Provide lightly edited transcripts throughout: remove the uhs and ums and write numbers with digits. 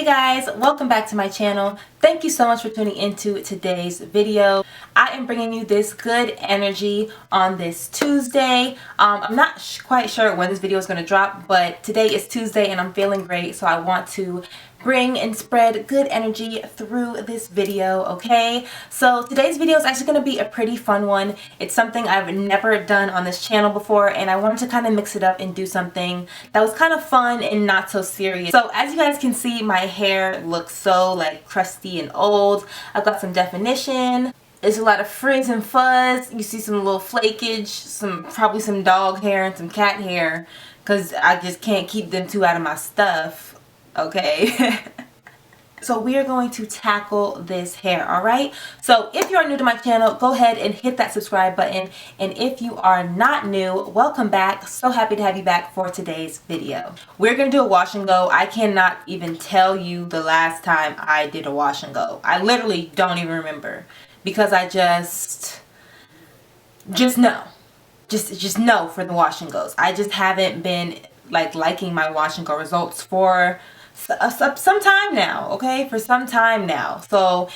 guys, welcome back to my channel. Thank you so much for tuning into today's video. I am bringing you this good energy on this Tuesday. I'm not quite sure when this video is going to drop, but today is Tuesday and I'm feeling great, so I want to bring and spread good energy through this video, okay? So today's video is actually going to be a pretty fun one. It's something I've never done on this channel before, and I wanted to kind of mix it up and do something that was kind of fun and not so serious. So as you guys can see, my hair looks so like crusty and old. I've got some definition. There's a lot of frizz and fuzz. You see some little flakage, probably some dog hair and some cat hair, because I just can't keep them two out of my stuff. Okay. So we are going to tackle this hair, alright? So if you are new to my channel, go ahead and hit that subscribe button. And if you are not new, welcome back. So happy to have you back for today's video. We're going to do a wash and go. I cannot even tell you the last time I did a wash and go. I literally don't even remember, because I just know. Just know for the wash and goes. I just haven't been liking my wash and go results for some time now, okay? For some time now. So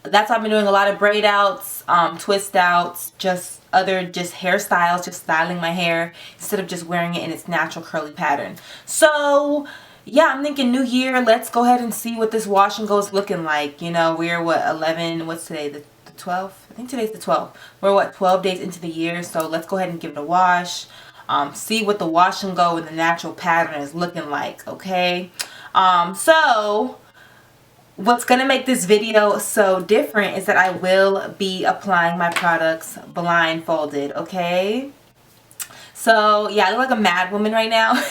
that's why I've been doing a lot of braid outs, twist outs, just hairstyles, just styling my hair instead of just wearing it in its natural curly pattern. So yeah, I'm thinking new year, let's go ahead and see what this wash and go is looking like. You know, we're what, 11, what's today, the 12th? I think today's the 12th. We're what, 12 days into the year, so let's go ahead and give it a wash. See what the wash and go in the natural pattern is looking like, okay? So what's gonna make this video so different is that I will be applying my products blindfolded, okay? So yeah, I look like a mad woman right now.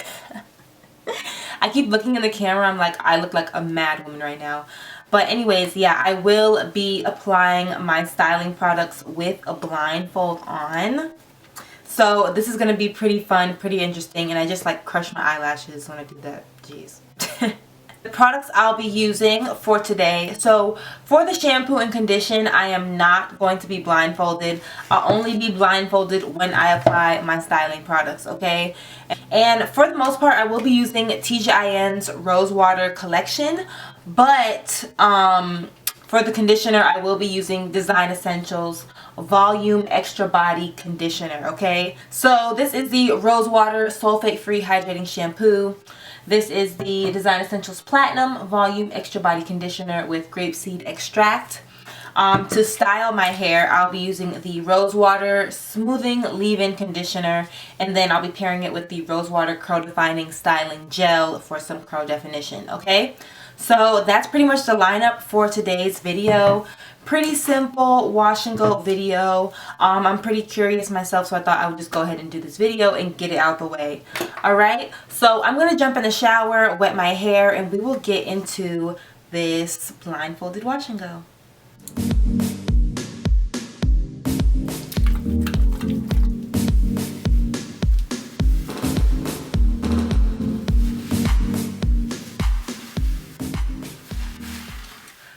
I keep looking in the camera, I'm like, I look like a mad woman right now. But anyways, yeah, I will be applying my styling products with a blindfold on. So this is going to be pretty fun, pretty interesting, and I just crush my eyelashes when I do that. Jeez. The products I'll be using for today. So for the shampoo and condition, I am not going to be blindfolded. I'll only be blindfolded when I apply my styling products, okay? And for the most part, I will be using Tgin's Rosewater collection, but for the conditioner, I will be using Design Essentials Volume Extra Body Conditioner, okay? So this is the Rosewater Sulfate-Free Hydrating Shampoo. This is the Design Essentials Platinum Volume Extra Body Conditioner with Grapeseed Extract. To style my hair, I'll be using the Rosewater Smoothing Leave-In Conditioner, and then I'll be pairing it with the Rosewater Curl Defining Styling Gel for some curl definition, okay? So that's pretty much the lineup for today's video. Pretty simple wash and go video. I'm pretty curious myself, so I thought I would just go ahead and do this video and get it out the way. Alright, so I'm going to jump in the shower, wet my hair, and we will get into this blindfolded wash and go.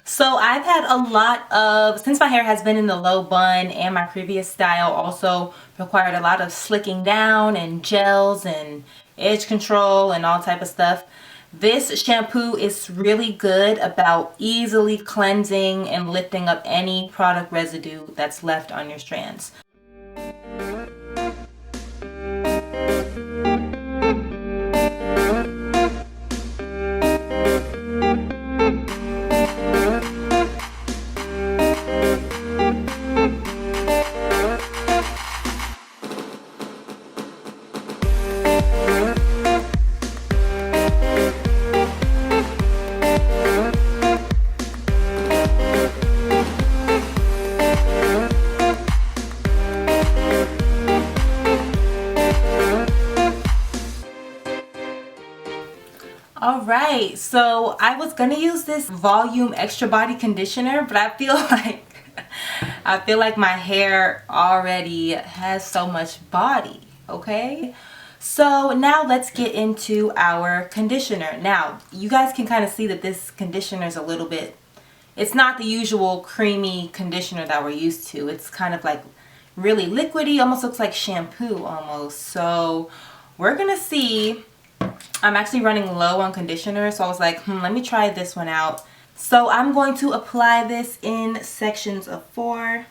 So I've had a lot of, since my hair has been in the low bun and my previous style also required a lot of slicking down and gels and edge control and all type of stuff, this shampoo is really good about easily cleansing and lifting up any product residue that's left on your strands. Alright, so I was gonna use this Volume Extra Body Conditioner, but I feel like my hair already has so much body, okay? So now let's get into our conditioner. Now, you guys can kind of see that this conditioner is a little bit, it's not the usual creamy conditioner that we're used to. It's kind of like really liquidy, almost looks like shampoo almost. So we're gonna see I'm actually running low on conditioner, so I was like, let me try this one out. So I'm going to apply this in sections of 4.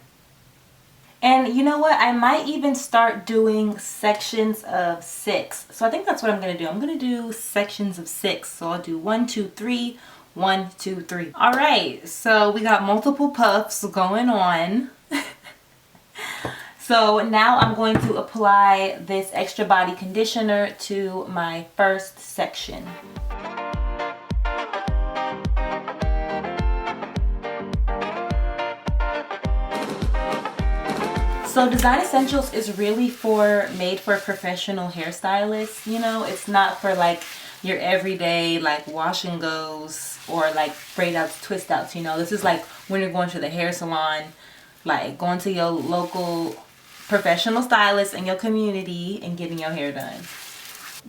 And you know what? I might even start doing sections of 6. So I think that's what I'm going to do. I'm going to do sections of 6. So I'll do 1, 2, 3, 1, 2, 3. All right. So we got multiple puffs going on. So now I'm going to apply this extra body conditioner to my first section. So Design Essentials is really made for professional hairstylists. You know, it's not for like your everyday like wash and goes or like braid outs, twist outs. You know, this is like when you're going to the hair salon, like going to your local professional stylist in your community and getting your hair done.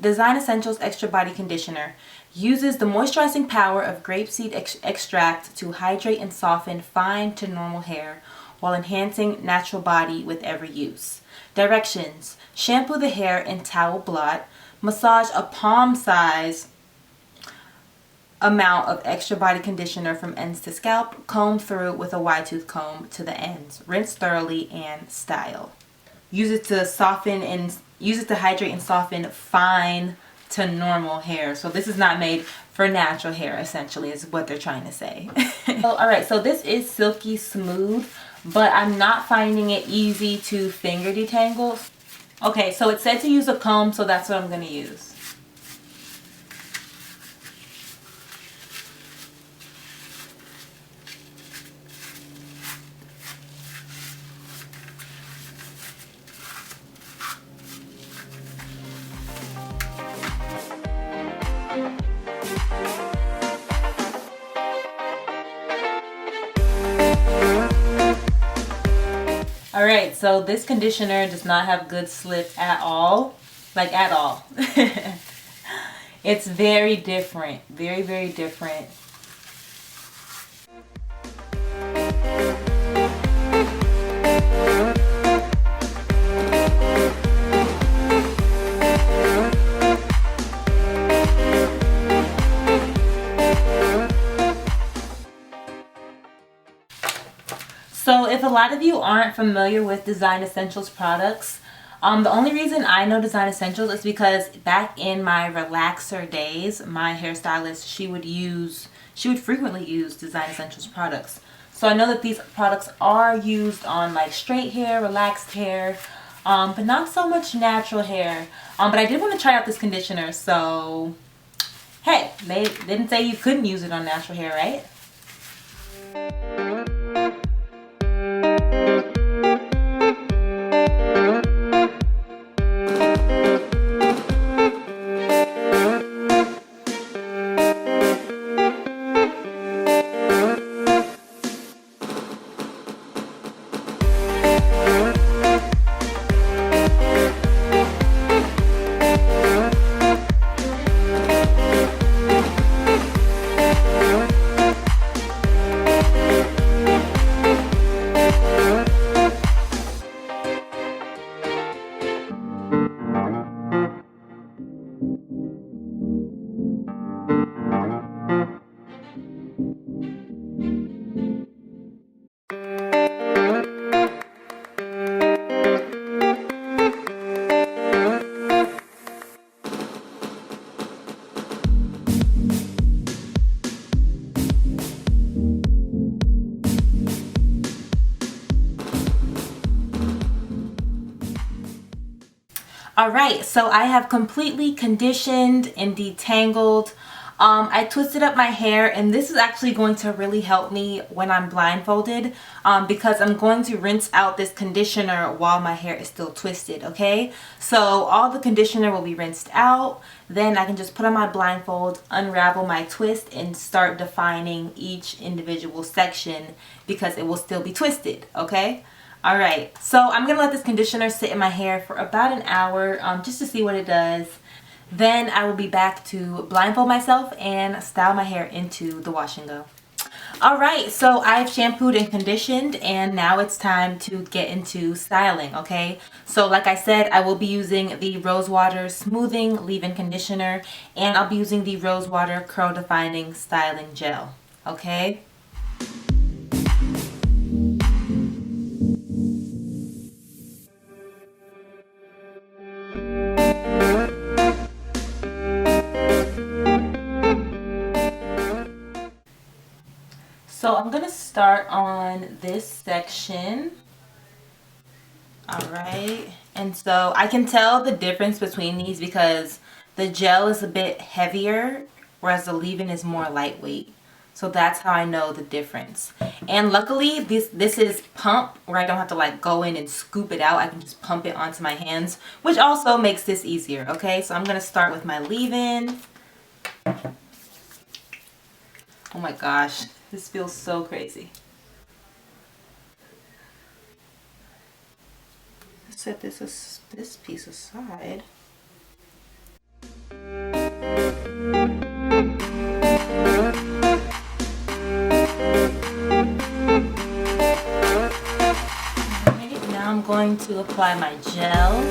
Design Essentials Extra Body Conditioner uses the moisturizing power of grapeseed extract to hydrate and soften fine to normal hair while enhancing natural body with every use. Directions: shampoo the hair in towel blot, massage a palm-size amount of extra body conditioner from ends to scalp, comb through with a wide tooth comb to the ends, rinse thoroughly, and style. Use it to hydrate and soften fine to normal hair. So this is not made for natural hair, essentially, is what they're trying to say. Alright, so this is silky smooth, but I'm not finding it easy to finger detangle. Okay, so it said to use a comb, so that's what I'm going to use. Alright, so this conditioner does not have good slip at all. Like at all. It's very different. Very, very different. So if a lot of you aren't familiar with Design Essentials products, the only reason I know Design Essentials is because back in my relaxer days, my hairstylist, she would frequently use Design Essentials products. So I know that these products are used on like straight hair, relaxed hair, but not so much natural hair. But I did want to try out this conditioner, so hey, they didn't say you couldn't use it on natural hair, right? Alright, so I have completely conditioned and detangled. I twisted up my hair, and this is actually going to really help me when I'm blindfolded because I'm going to rinse out this conditioner while my hair is still twisted, okay? So all the conditioner will be rinsed out. Then I can just put on my blindfold, unravel my twist, and start defining each individual section because it will still be twisted, okay? Alright, so I'm going to let this conditioner sit in my hair for about an hour just to see what it does. Then I will be back to blindfold myself and style my hair into the wash and go. All right, so I've shampooed and conditioned, and now it's time to get into styling, okay? So like I said, I will be using the Rosewater Smoothing Leave-In Conditioner, and I'll be using the Rosewater Curl Defining Styling Gel, okay? So I'm gonna start on this section. All right, and so I can tell the difference between these because the gel is a bit heavier, whereas the leave-in is more lightweight. So that's how I know the difference. And luckily, this is pump, where I don't have to like go in and scoop it out. I can just pump it onto my hands, which also makes this easier, okay? So I'm gonna start with my leave-in. Oh my gosh, this feels so crazy. Set this piece aside. Alright, now I'm going to apply my gel.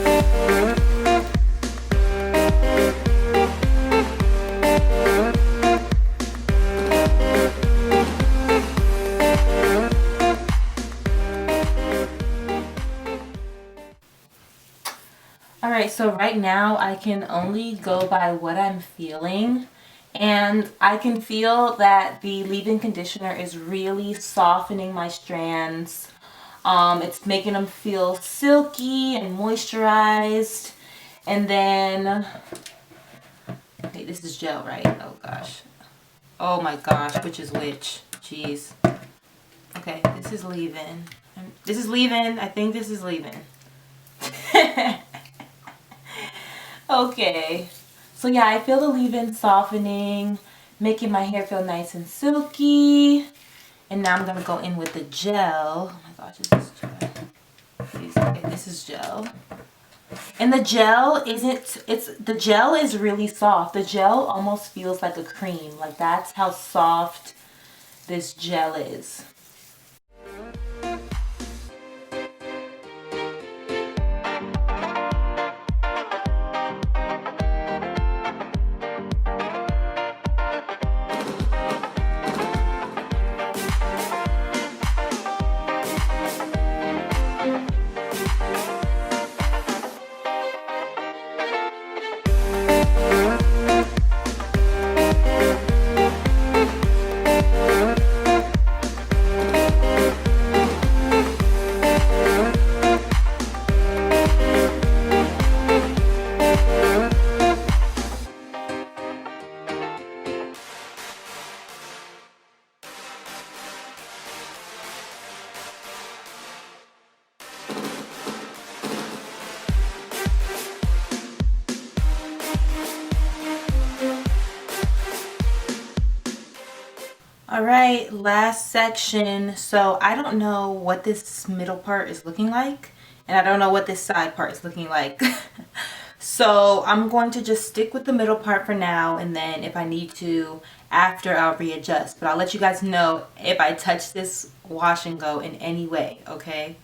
Alright, so right now I can only go by what I'm feeling, and I can feel that the leave-in conditioner is really softening my strands. It's making them feel silky and moisturized. And then, okay, this is gel, right? Oh gosh. Oh my gosh, which is which? Jeez. Okay, this is leave-in. This is leave-in. I think this is leave-in. Okay, so yeah, I feel the leave-in softening, making my hair feel nice and silky. And now I'm gonna go in with the gel. Oh my gosh, is this gel? Please, okay, this is gel. And the gel the gel is really soft. The gel almost feels like a cream. Like that's how soft this gel is. All right, last section. So I don't know what this middle part is looking like, and I don't know what this side part is looking like. So I'm going to just stick with the middle part for now, and then if I need to, after I'll readjust. But I'll let you guys know if I touch this wash and go in any way, okay?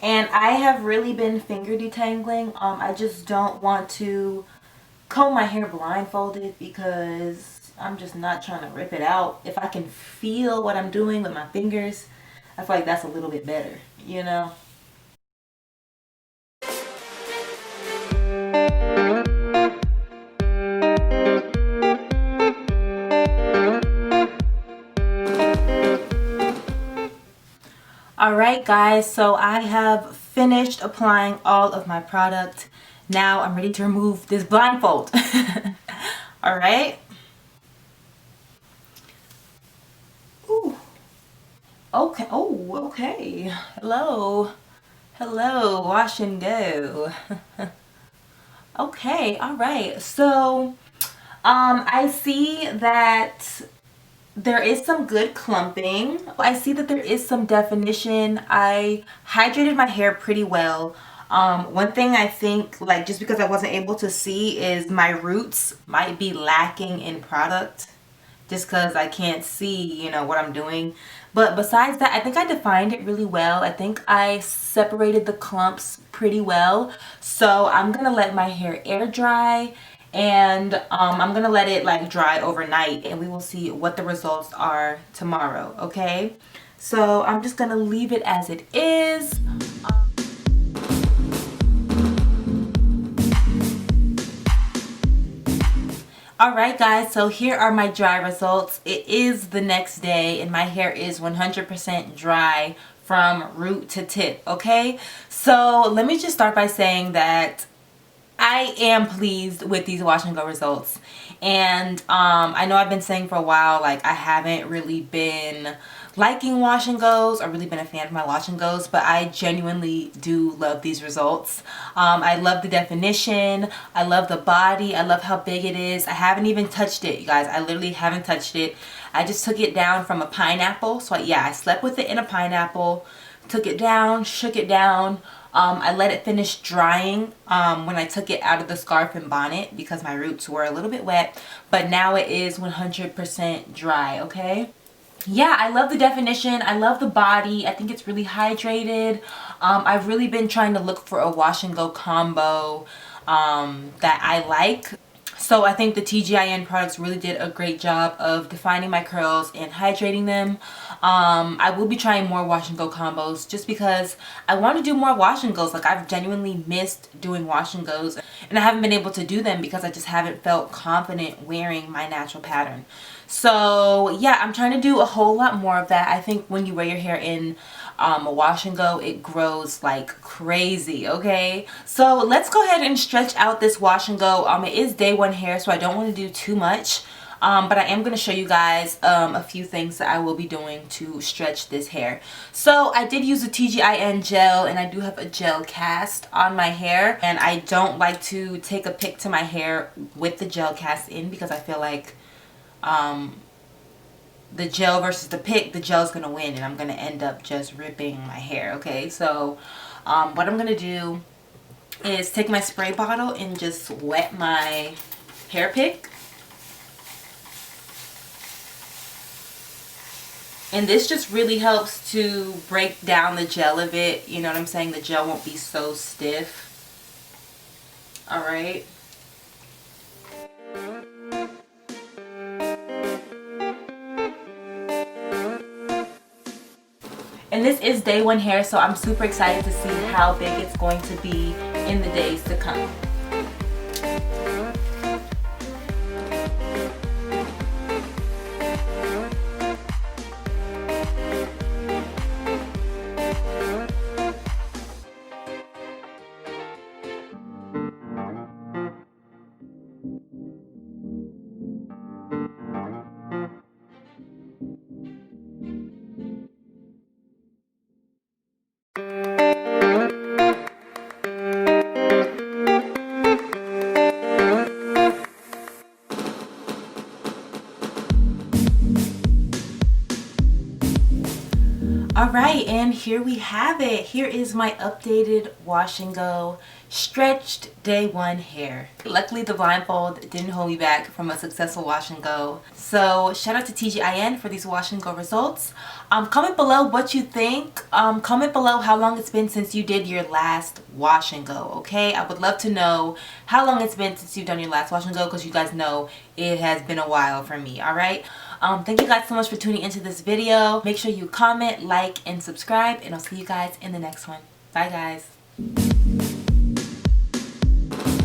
And I have really been finger detangling. I just don't want to comb my hair blindfolded because I'm just not trying to rip it out. If I can feel what I'm doing with my fingers, I feel like that's a little bit better, you know? Alright guys, so I have finished applying all of my product. Now I'm ready to remove this blindfold. Alright. Ooh. Okay. Oh, okay. Hello. Hello. Wash and go. Okay. Alright. So, I see that there is some good clumping. I see that there is some definition. I hydrated my hair pretty well. One thing I think, like, just because I wasn't able to see is my roots might be lacking in product. just because I can't see, you know, what I'm doing. But besides that, I think I defined it really well. I think I separated the clumps pretty well. So I'm gonna let my hair air dry, and I'm gonna let it like dry overnight, and we will see what the results are tomorrow, okay? So I'm just gonna leave it as it is. Alright guys, so here are my dry results. It is the next day and my hair is 100% dry from root to tip, okay? So let me just start by saying that I am pleased with these wash and go results. And I know I've been saying for a while, like, I haven't really been liking wash and goes or really been a fan of my wash and goes, but I genuinely do love these results. I love the definition. I love the body. I love how big it is. I haven't even touched it, you guys. I literally haven't touched it. I just took it down from a pineapple. So yeah, I slept with it in a pineapple, took it down, shook it down. I let it finish drying when I took it out of the scarf and bonnet because my roots were a little bit wet, but now it is 100% dry, okay? Yeah, I love the definition. I love the body. I think it's really hydrated. I've really been trying to look for a wash and go combo that I like. So I think the Tgin products really did a great job of defining my curls and hydrating them. I will be trying more wash and go combos just because I want to do more wash and goes. Like, I've genuinely missed doing wash and goes and I haven't been able to do them because I just haven't felt confident wearing my natural pattern. So yeah, I'm trying to do a whole lot more of that. I think when you wear your hair in a wash and go, it grows like crazy, okay? So let's go ahead and stretch out this wash and go. It is day one hair, so I don't want to do too much. But I am going to show you guys a few things that I will be doing to stretch this hair. So I did use a Tgin gel, and I do have a gel cast on my hair. And I don't like to take a pick to my hair with the gel cast in because I feel like the gel versus the pick, the gel's gonna win and I'm gonna end up just ripping my hair, okay? So what I'm gonna do is take my spray bottle and just wet my hair pick. And this just really helps to break down the gel of it, you know what I'm saying? The gel won't be so stiff. Alright. And this is day one hair, so I'm super excited to see how big it's going to be in the days to come. Alright, and here we have it. Here is my updated wash and go stretched day one hair. Luckily the blindfold didn't hold me back from a successful wash and go. So shout out to Tgin for these wash and go results. Comment below what you think. Comment below how long it's been since you did your last wash and go, okay? I would love to know how long it's been since you've done your last wash and go because you guys know it has been a while for me, alright? Thank you guys so much for tuning into this video. Make sure you comment, like, and subscribe, and I'll see you guys in the next one. Bye guys.